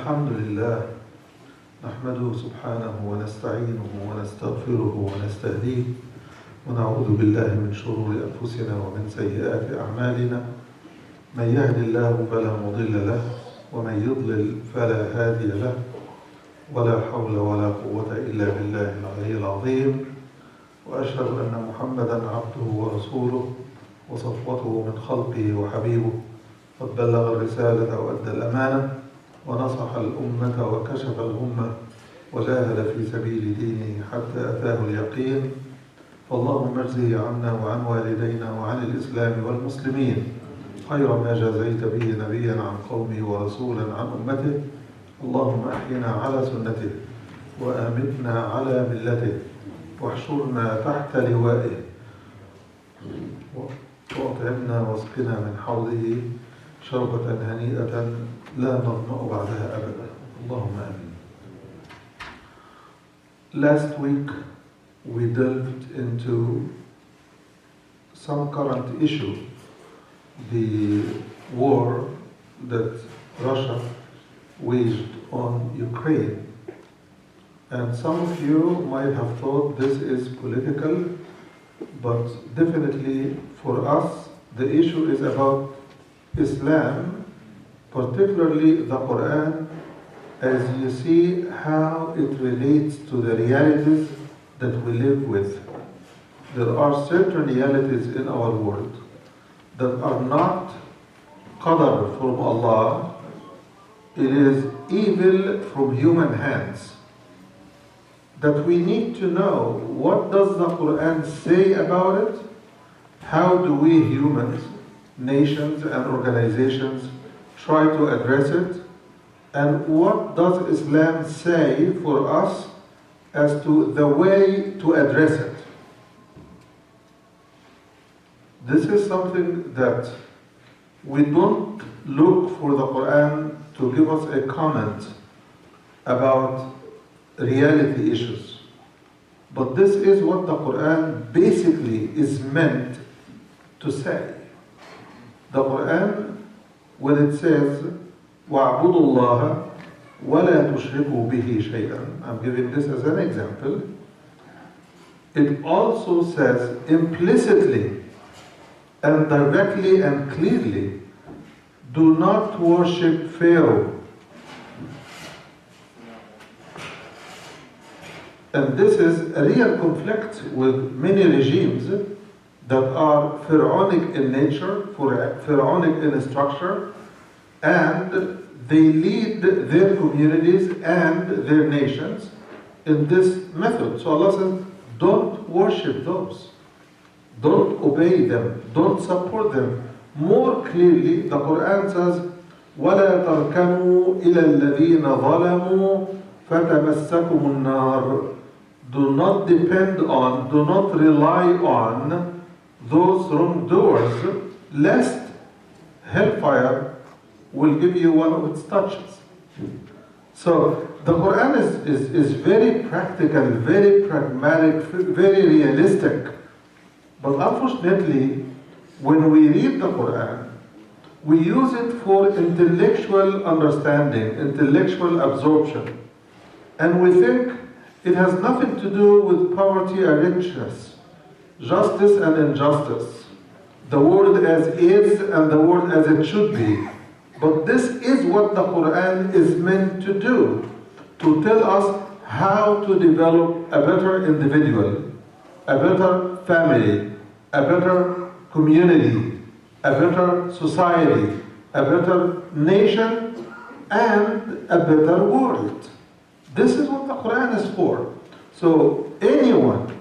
الحمد لله نحمده سبحانه ونستعينه ونستغفره ونستهديه ونعوذ بالله من شرور أنفسنا ومن سيئات أعمالنا من يهد الله فلا مضل له ومن يضلل فلا هادي له ولا حول ولا قوة إلا بالله العلي العظيم وأشهد أن محمدا عبده ورسوله وصفوته من خلقه وحبيبه قد بلغ الرسالة وأدى الأمانة ونصح الأمة وكشف الغمة وجاهد في سبيل دينه حتى أتاه اليقين فاللهم اجزه عنا وعن والدينا وعن الإسلام والمسلمين خير ما جازيت به نبيا عن قومه ورسولا عن أمته. اللهم أحينا على سنته وآمتنا على ملته واحشرنا تحت لوائه وأطعمنا واسقنا من حوضه شربة هنيئة لا نظمأ بعدها أبدا. اللهم آمين. Last week we delved into some current issue, the war that Russia waged on Ukraine. And some of you might have thought this is political, but definitely for us the issue is about Islam, particularly the Quran, as you see how it relates to the realities that we live with. There are certain realities in our world that are not qadar from Allah, it is evil from human hands. That we need to know, what does the Quran say about it? How do we humans, nations and organizations try to address it? And what does Islam say for us as to the way to address it? This is something that we don't look for the Quran to give us a comment about reality issues. But this is what the Quran basically is meant to say. The Quran, when it says, وَاعْبُدُوا اللَّهَ وَلَا تُشْرِكُوا بِهِ شَيْئًا, I'm giving this as an example, it also says implicitly and directly and clearly, do not worship Pharaoh. And this is a real conflict with many regimes that are pharaonic in nature, pharaonic in structure, and they lead their communities and their nations in this method. So Allah says, don't worship those. Don't obey them. Don't support them. More clearly, the Quran says, وَلَا تَرْكَنُوا إِلَى الَّذِينَ ظَلَمُوا فَتَمَسَّكُمُ النَّارُ. Do not depend on, do not rely on those wrongdoers, lest hellfire will give you one of its touches. So the Quran is very practical, very pragmatic, very realistic. But unfortunately, when we read the Quran, we use it for intellectual understanding, intellectual absorption. And we think it has nothing to do with poverty and richness, justice and injustice, the world as is and the world as it should be. But this is what the Quran is meant to do, to tell us how to develop a better individual, a better family, a better community, a better society, a better nation, and a better world. This is what the Quran is for. So anyone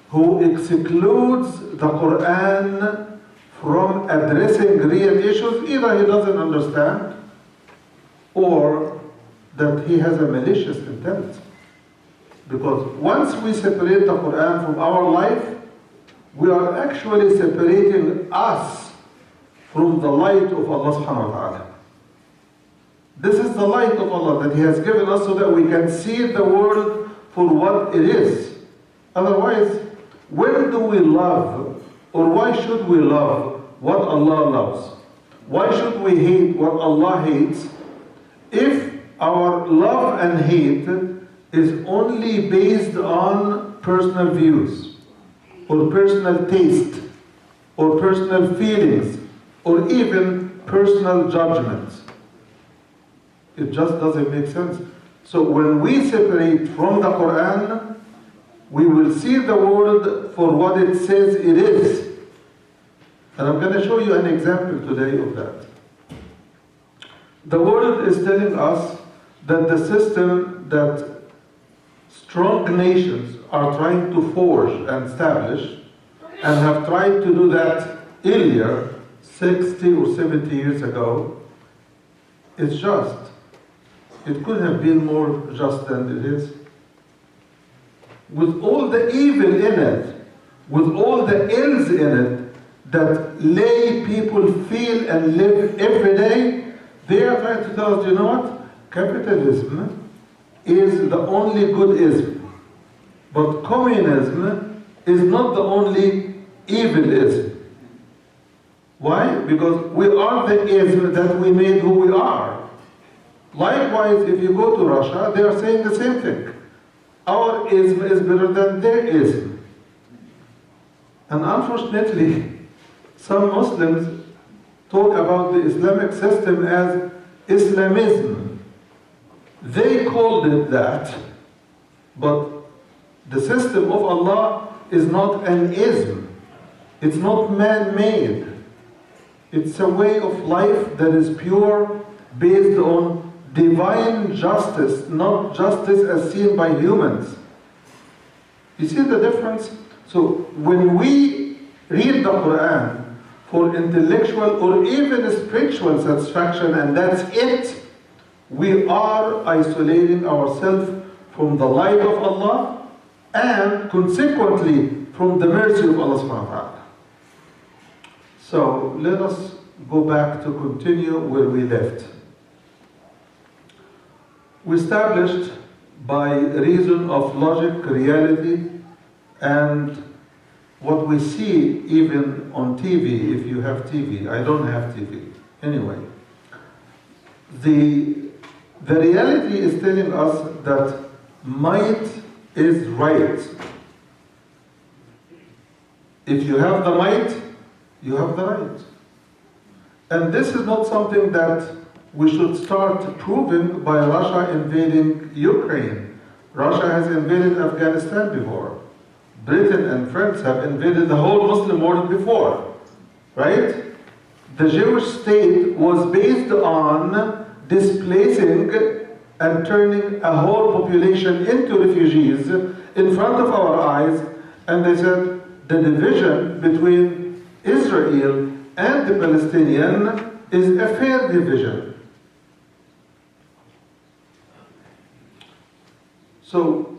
who excludes the Quran from addressing real issues, either he doesn't understand or that he has a malicious intent. Because once we separate the Quran from our life, we are actually separating us from the light of Allah subhanahu wa ta'ala. This is the light of Allah that He has given us so that we can see the world for what it is. Otherwise, when do we love, or why should we love what Allah loves? Why should we hate what Allah hates if our our love and hate is only based on personal views, or personal taste, or personal feelings, or even personal judgments. It just doesn't make sense. So when we separate from the Quran, we will see the world for what it says it is. And I'm going to show you an example today of that. The world is telling us that the system that strong nations are trying to forge and establish, and have tried to do that earlier, 60 or 70 years ago, is just. It could have been more just than it is. With all the evil in it, with all the ills in it, that lay people feel and live every day, they are trying to tell us, you know what? Capitalism is the only good ism. But communism is not the only evil ism. Why? Because we are the ism that we made who we are. Likewise, if you go to Russia, they are saying the same thing. Our ism is better than their ism. And unfortunately, some Muslims talk about the Islamic system as Islamism. They called it that, but the system of Allah is not an ism. It's not man-made. It's a way of life that is pure, based on divine justice, not justice as seen by humans. You see the difference? So when we read the Quran for intellectual or even spiritual satisfaction, and that's it, we are isolating ourselves from the light of Allah and consequently from the mercy of Allah subhanahu wa ta'ala. So let us go back to continue where we left. We established by reason of logic, reality, and what we see even on TV, if you have TV. I don't have TV. Anyway, the reality is telling us that might is right. If you have the might, you have the right. And this is not something that we should start proving by Russia invading Ukraine. Russia has invaded Afghanistan before. Britain and France have invaded the whole Muslim world before, right? The Jewish state was based on displacing and turning a whole population into refugees in front of our eyes, and they said the division between Israel and the Palestinian is a fair division. So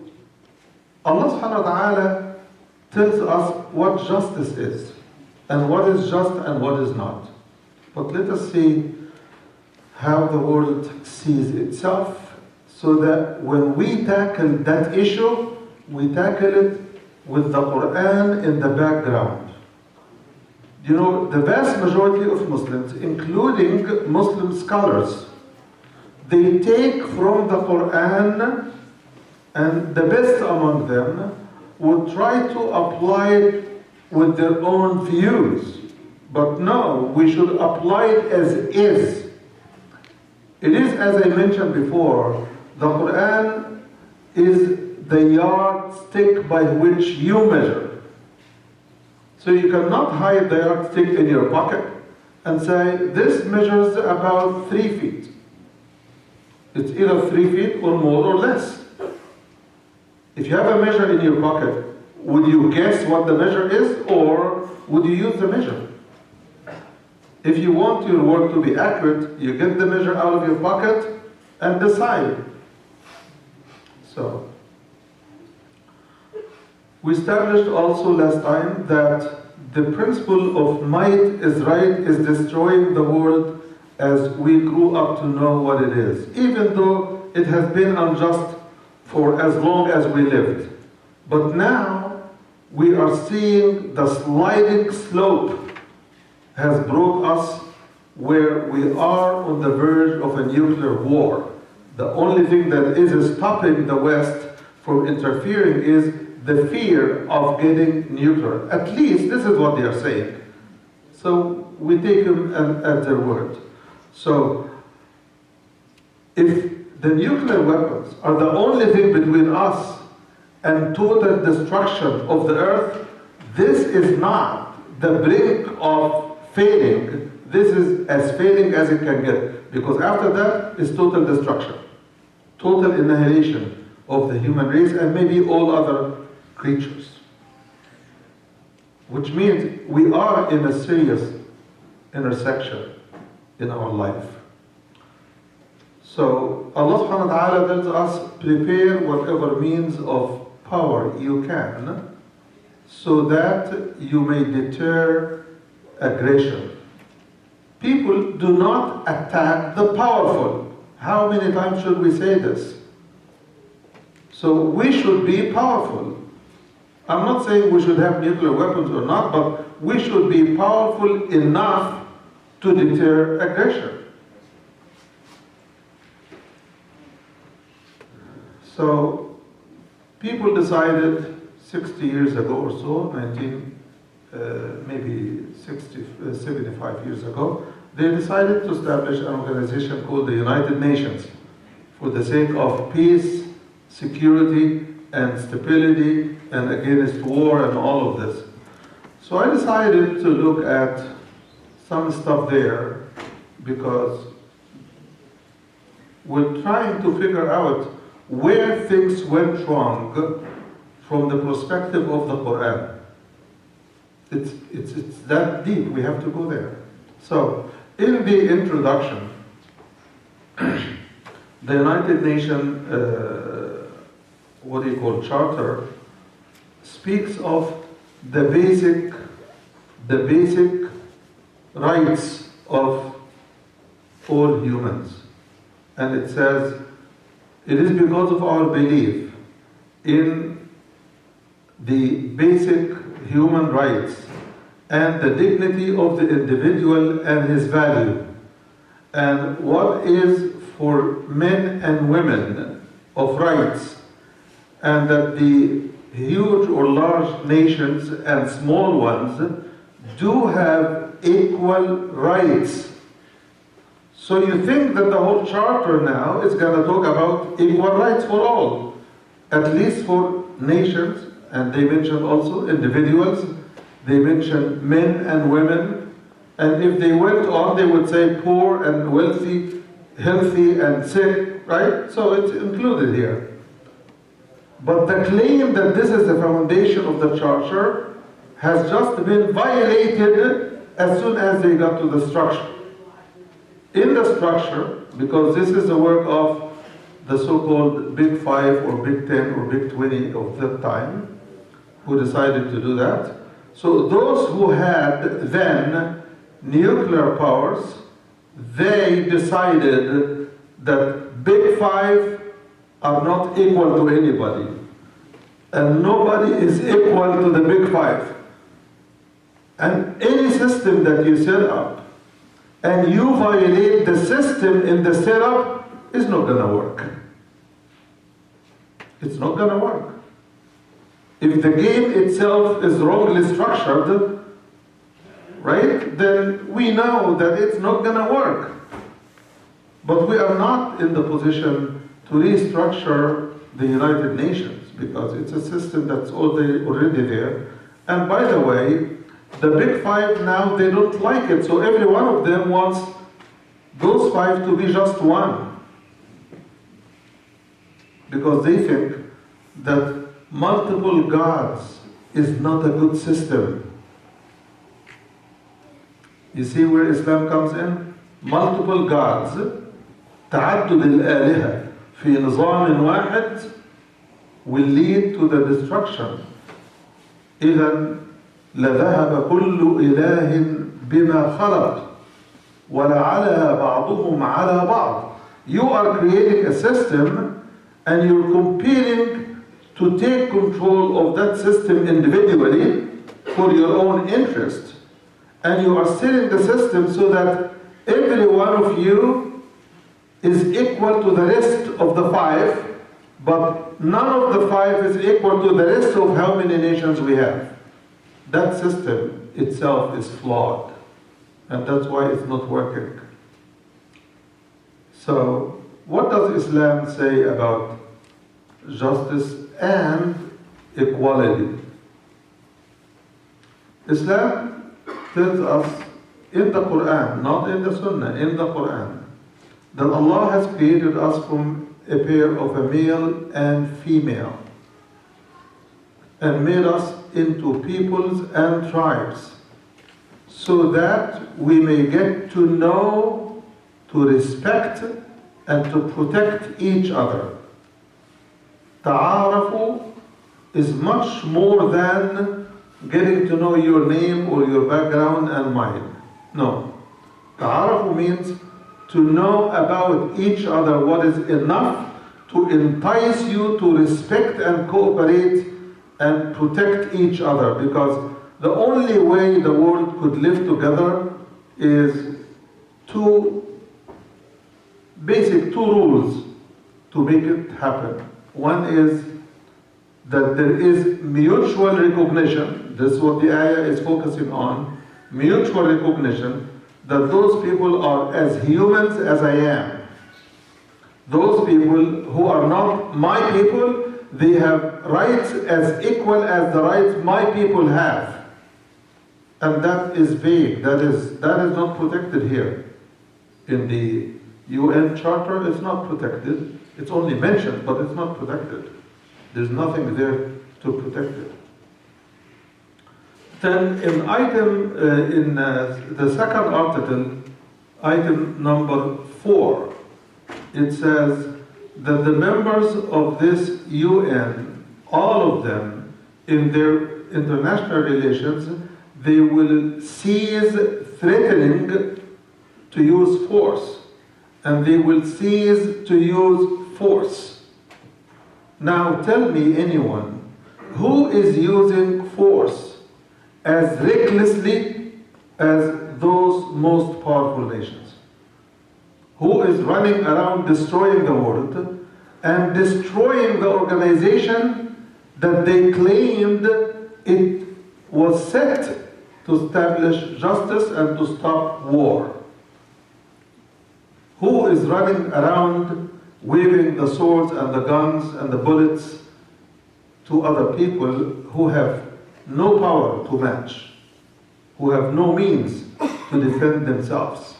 Allah subhanahu wa ta'ala tells us what justice is, and what is just and what is not. But let us see how the world sees itself, so that when we tackle that issue, we tackle it with the Quran in the background. You know, the vast majority of Muslims, including Muslim scholars, they take from the Quran, and the best among them would try to apply it with their own views. But no, we should apply it as is. It is, as I mentioned before, the Quran is the yardstick by which you measure. So you cannot hide the yardstick in your pocket and say, this measures about 3 feet. It's either 3 feet or more or less. If you have a measure in your pocket, would you guess what the measure is, or would you use the measure? If you want your work to be accurate, you get the measure out of your pocket and decide. So, we established also last time that the principle of might is right is destroying the world as we grew up to know what it is, even though it has been unjust for as long as we lived. But now we are seeing the sliding slope has brought us where we are on the verge of a nuclear war. The only thing that is stopping the West from interfering is the fear of getting nuclear. At least this is what they are saying. So we take them at their word. So if the nuclear weapons are the only thing between us and total destruction of the earth, this is not the brink of failing. This is as failing as it can get, because after that is total destruction, total annihilation of the human race and maybe all other creatures. Which means we are in a serious intersection in our life. So Allah subhanahu wa ta'ala tells us, prepare whatever means of power you can so that you may deter aggression. People do not attack the powerful. How many times should we say this? So we should be powerful. I'm not saying we should have nuclear weapons or not, but we should be powerful enough to deter aggression. So people decided 60 years ago or so, maybe 75 years ago, they decided to establish an organization called the United Nations for the sake of peace, security, and stability, and against war and all of this. So I decided to look at some stuff there because we're trying to figure out where things went wrong from the perspective of the Quran. It's that deep, we have to go there. So, in the introduction, the United Nations, Charter, speaks of the basic rights of all humans. And it says, it is because of our belief in the basic human rights and the dignity of the individual and his value, and what is for men and women of rights, and that the huge or large nations and small ones do have equal rights. So you think that the whole charter now is going to talk about equal rights for all, at least for nations, and they mention also individuals, they mention men and women, and if they went on, they would say poor and wealthy, healthy and sick, right? So it's included here. But the claim that this is the foundation of the charter has just been violated as soon as they got to the structure. In the structure, because this is the work of the so-called Big Five or Big 10 or Big 20 of that time, who decided to do that. So those who had then nuclear powers, they decided that Big Five are not equal to anybody. And nobody is equal to the Big Five. And any system that you set up, and you violate the system in the setup, is not going to work. It's not going to work. If the game itself is wrongly structured, right, then we know that it's not going to work. But we are not in the position to restructure the United Nations, because it's a system that's already there. And by the way, the Big Five now, they don't like it, so every one of them wants those five to be just one. Because they think that multiple gods is not a good system. You see where Islam comes in? Multiple gods, تعدد الآلهة في نظام واحد will lead to the destruction. إذن لذهب كل إله بما خلق ولعلى بعضهم على بعض. You are creating a system and you're competing to take control of that system individually for your own interest. And you are setting the system so that every one of you is equal to the rest of the five, but none of the five is equal to the rest of how many nations we have. That system itself is flawed, and that's why it's not working. So, what does Islam say about justice and equality? Islam tells us in the Quran, not in the Sunnah, in the Quran, that Allah has created us from a pair of a male and female, and made us into peoples and tribes, so that we may get to know, to respect, and to protect each other. Ta'arafu is much more than getting to know your name or your background and mine. No. Ta'arafu means to know about each other what is enough to entice you to respect and cooperate and protect each other, because the only way the world could live together is two rules to make it happen. One is that there is mutual recognition. This is what the ayah is focusing on. Mutual recognition that those people are as humans as I am. Those people who are not my people, they have rights as equal as the rights my people have. And that is vague. That is not protected here. In the UN Charter, it's not protected. It's only mentioned, but it's not protected. There's nothing there to protect it. Then in the second article, item number 4, it says that the members of this UN, all of them, in their international relations, they will cease threatening to use force, and they will cease to use force. Now tell me anyone who is using force as recklessly as those most powerful nations, who is running around destroying the world and destroying the organization that they claimed it was set to establish justice and to stop war. Who is running around waving the swords and the guns and the bullets to other people who have no power to match, who have no means to defend themselves?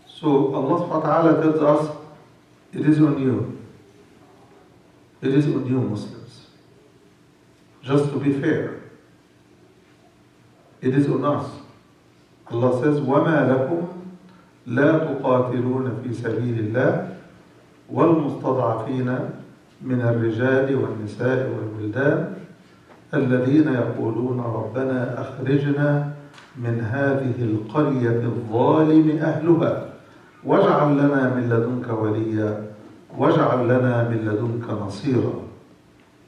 So Allah subhanahu wa ta'ala tells us, it is on you. It is on you, Muslims. Just to be fair, it is on us. Allah says, وَمَا لَكُمْ لا تقاتلون في سبيل الله والمستضعفين من الرجال والنساء والولدان الذين يقولون ربنا أخرجنا من هذه القرية الظالم أهلها واجعل لنا من لدنك وليا واجعل لنا من لدنك نصيرا.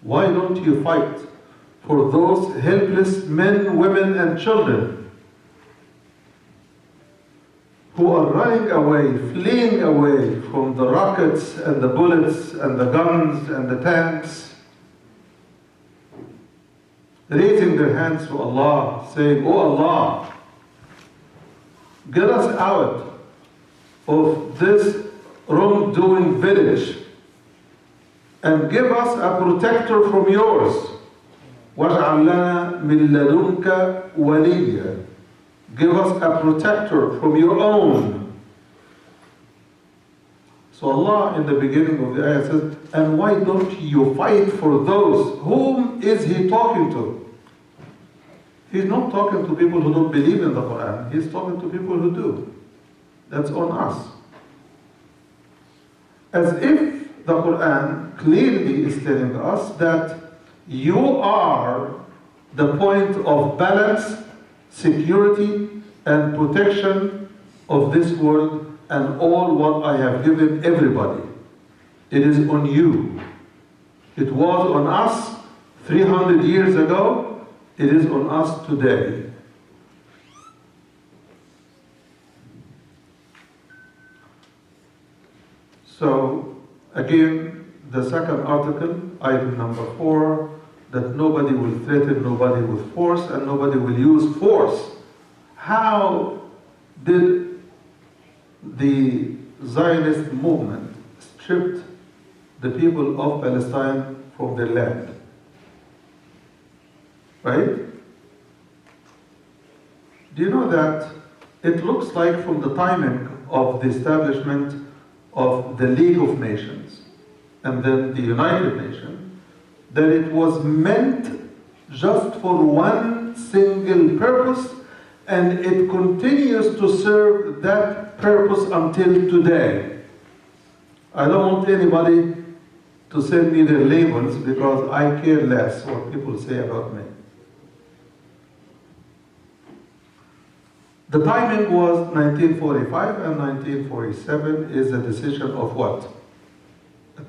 Why don't you fight for those helpless men, women and children who are running away, fleeing away from the rockets and the bullets and the guns and the tanks, raising their hands to Allah, saying, "Oh Allah, get us out of this wrongdoing village and give us a protector from yours. وَاجْعَلْ لَنَا مِن لَدُنْكَ وَلِيًّا." Give us a protector from your own. So Allah in the beginning of the ayah says, and why don't you fight for those? Whom is He talking to? He's not talking to people who don't believe in the Quran. He's talking to people who do. That's on us. As if the Quran clearly is telling us that you are the point of balance, security and protection of this world and all what I have given everybody. It is on you. It was on us 300 years ago. It is on us today. So, again, the second article, item number 4, that nobody will threaten nobody with force and nobody will use force. How did the Zionist movement strip the people of Palestine from their land? Right? Do you know that it looks like from the timing of the establishment of the League of Nations and then the United Nations, that it was meant just for one single purpose, and it continues to serve that purpose until today. I don't want anybody to send me their labels because I care less what people say about me. The timing was 1945 and 1947 is a decision of what?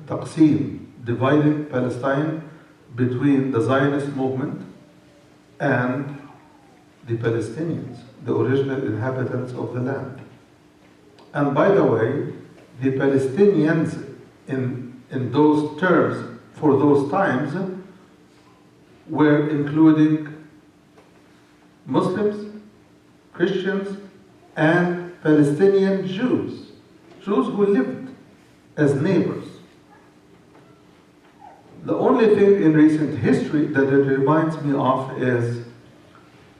Taqsim, dividing Palestine between the Zionist movement and the Palestinians, the original inhabitants of the land. And by the way, the Palestinians in those terms, for those times, were including Muslims, Christians, and Palestinian Jews who lived as neighbors. The only thing in recent history that it reminds me of is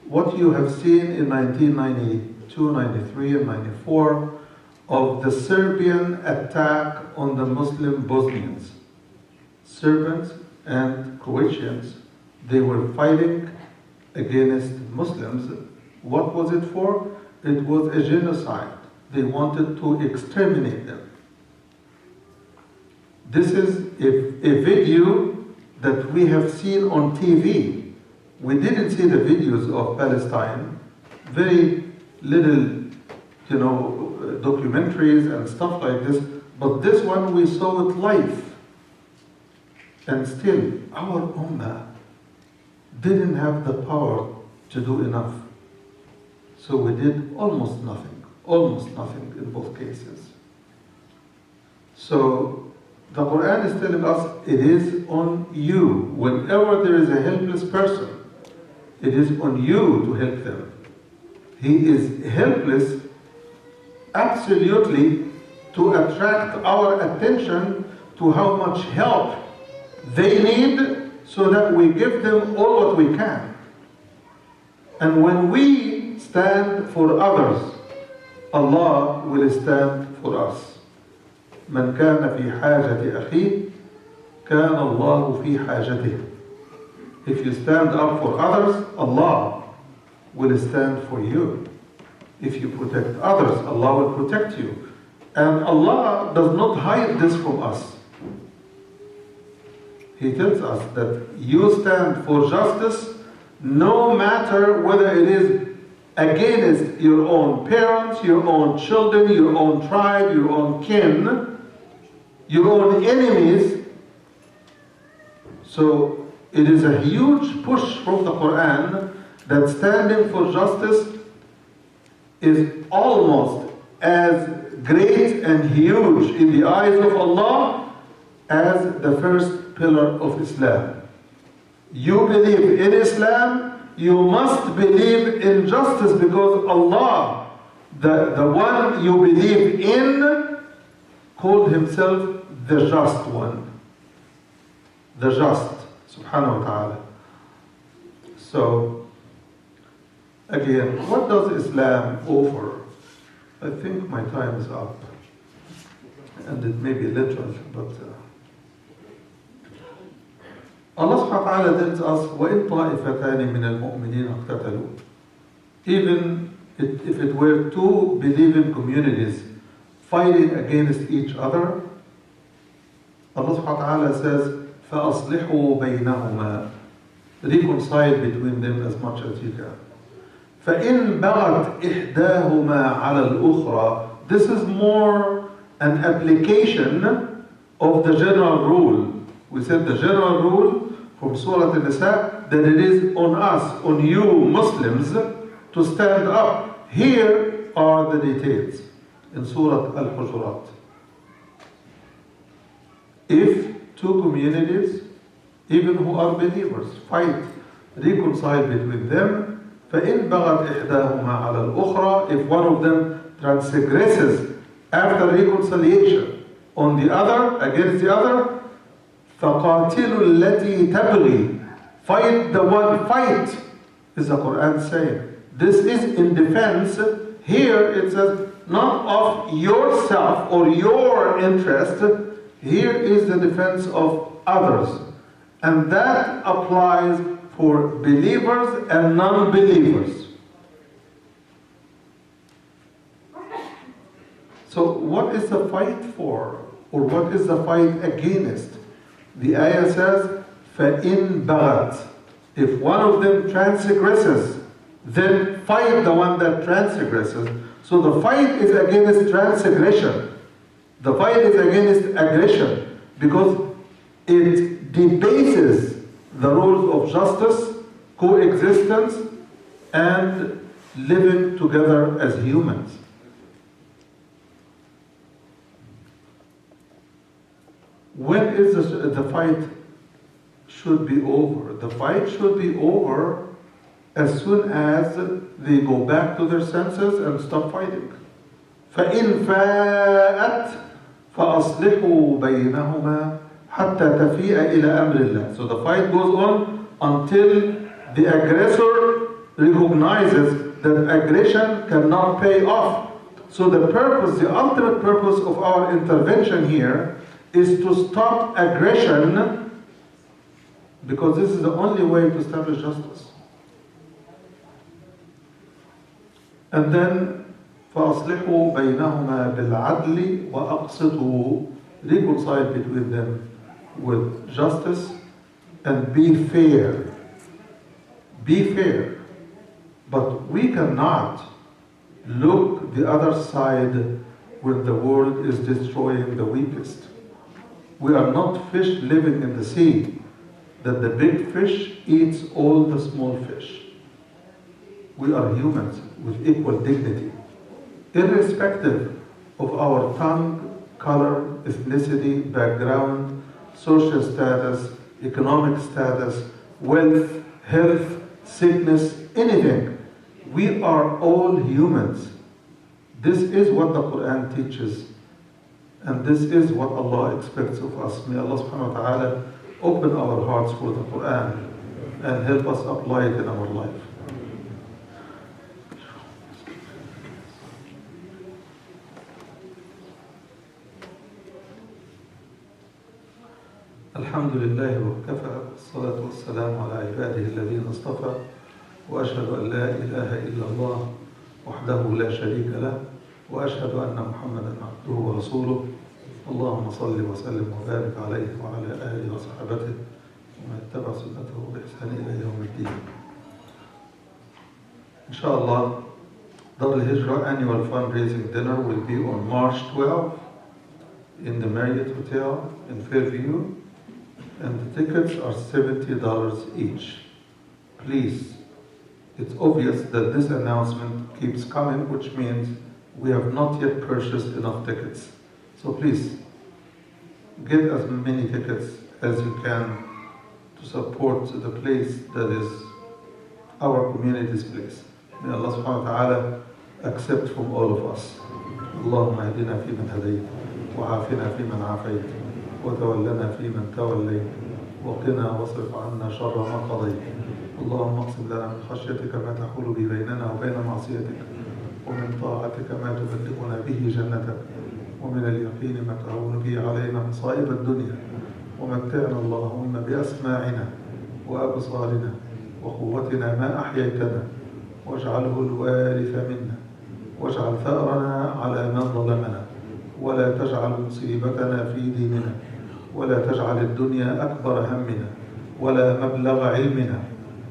what you have seen in 1992, 93, and 94 of the Serbian attack on the Muslim Bosnians. Serbs and Croatians, they were fighting against Muslims. What was it for? It was a genocide. They wanted to exterminate them. This is a video that we have seen on TV. We didn't see the videos of Palestine, very little, documentaries and stuff like this, but this one we saw it live. And still, our Ummah didn't have the power to do enough. So we did almost nothing in both cases. So the Quran is telling us it is on you. Whenever there is a helpless person, it is on you to help them. He is helpless absolutely to attract our attention to how much help they need so that we give them all what we can. And when we stand for others, Allah will stand for us. من كان في حاجة أخيه كان الله في حاجته. If you stand up for others, Allah will stand for you. If you protect others, Allah will protect you. And Allah does not hide this from us. He tells us that you stand for justice no matter whether it is against your own parents, your own children, your own tribe, your own kin, your own enemies. So it is a huge push from the Quran that standing for justice is almost as great and huge in the eyes of Allah as the first pillar of Islam. You believe in Islam, you must believe in justice because Allah, the one you believe in, called himself the just one. The just, subhanahu wa ta'ala. So, again, what does Islam offer? I think my time is up. And it may be literal, but Allah subhanahu wa ta'ala tells us, وَإِن طَائِفَتَانِ مِنَ الْمُؤْمِنِينَ اقْتَتَلُوا. Even if it were two believing communities fighting against each other, Allah subhanahu wa ta'ala says, فَأَصْلِحُوا بَيْنَهُمَا. Reconcile between them as much as you can. فَإِن بَغَتْ إِحْدَاهُمَا عَلَى الْأُخْرَى. This is more an application of the general rule. We said the general rule from Surah An-Nisa that it is on us, on you Muslims, to stand up. Here are the details in Surah Al-Hijrah. if two communities, even who are believers, fight, reconcile between them, فإن بغت إحداهما على الأخرى, if one of them transgresses after reconciliation on the other, against the other, فقاتلوا التي تبغي, fight the one, fight, is the Quran saying. This is in defense. Here it says, not of yourself or your interest. Here is the defense of others. And that applies for believers and non-believers. So what is the fight for? Or what is the fight against? The ayah says, فَإِن بَغَتْ, if one of them transgresses, then fight the one that transgresses. So the fight is against transgression. The fight is against aggression, because it debases the rules of justice, coexistence, and living together as humans. When is the fight should be over? The fight should be over as soon as they go back to their senses and stop fighting. فَإِنْ فَاءَتْ فَأَصْلِحُوا بَيْنَهُمَا حَتَّى تَفِيءَ إِلَى أَمْرِ اللَّهِ. So the fight goes on until the aggressor recognizes that aggression cannot pay off. So the purpose, the ultimate purpose of our intervention here is to stop aggression, because this is the only way to establish justice. And then فَأَصْلِحُوا بَيْنَهُمَا بِالْعَدْلِ وَأَقْسِطُوا, reconcile between them with justice and be fair. Be fair. But we cannot look the other side when the world is destroying the weakest. We are not fish living in the sea, that the big fish eats all the small fish. We are humans with equal dignity, irrespective of our tongue, color, ethnicity, background, social status, economic status, wealth, health, sickness, anything. We are all humans. This is what the Quran teaches, and this is what Allah expects of us. May Allah subhanahu wa ta'ala open our hearts for the Quran and help us apply it in our life. الحمد لله وكفى، والصلاة والسلام على عباده الذين اصطفى، وأشهد أن لا إله إلا الله وحده لا شريك له، وأشهد أن محمدا عبده ورسوله. اللهم صل وسلم وبارك عليه وعلى آله وصحبه ومن اتبع سنته بإحسان إلى يوم الدين. Inshallah, the Al-Hijrah annual fundraising dinner will be on March 12 in the Marriott Hotel in Fairview, and the tickets are $70 each. Please, it's obvious that this announcement keeps coming, which means we have not yet purchased enough tickets. So please, get as many tickets as you can to support the place that is our community's place. May Allah subhanahu wa ta'ala accept from all of us. Allahumma hadina fi man hadayt, wa afina fi man afayt, wa tawallana fi man tawallayt, wa qina wasrif anna sharra ma qadayt. Allahumma aqsim lana min khashyatika ma tahulu bi baynana wa bayna ma'siyatik, wa min ta'atika ma tuballighuna bihi jannatak, ومن اليقين ما تهون به علينا مصائب الدنيا ومتعنا اللهم بأسماعنا وأبصارنا وقوتنا ما أحييتنا واجعله الوارث منا واجعل ثأرنا على من ظلمنا ولا تجعل مصيبتنا في ديننا ولا تجعل الدنيا أكبر همنا ولا مبلغ علمنا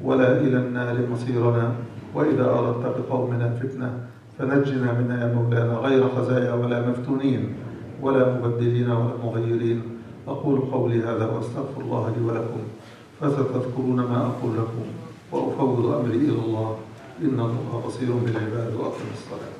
ولا إلى النار مصيرنا وإذا أردت بقومنا فتنة فنجنا منها يا مولانا غير خزايا ولا مفتونين ولا مبدلين ولا مغيرين. أقول قولي هذا وأستغفر الله لي ولكم، فستذكرون ما أقول لكم وأفوض أمري إلى الله إن الله بصير بالعباد وأقم الصلاة.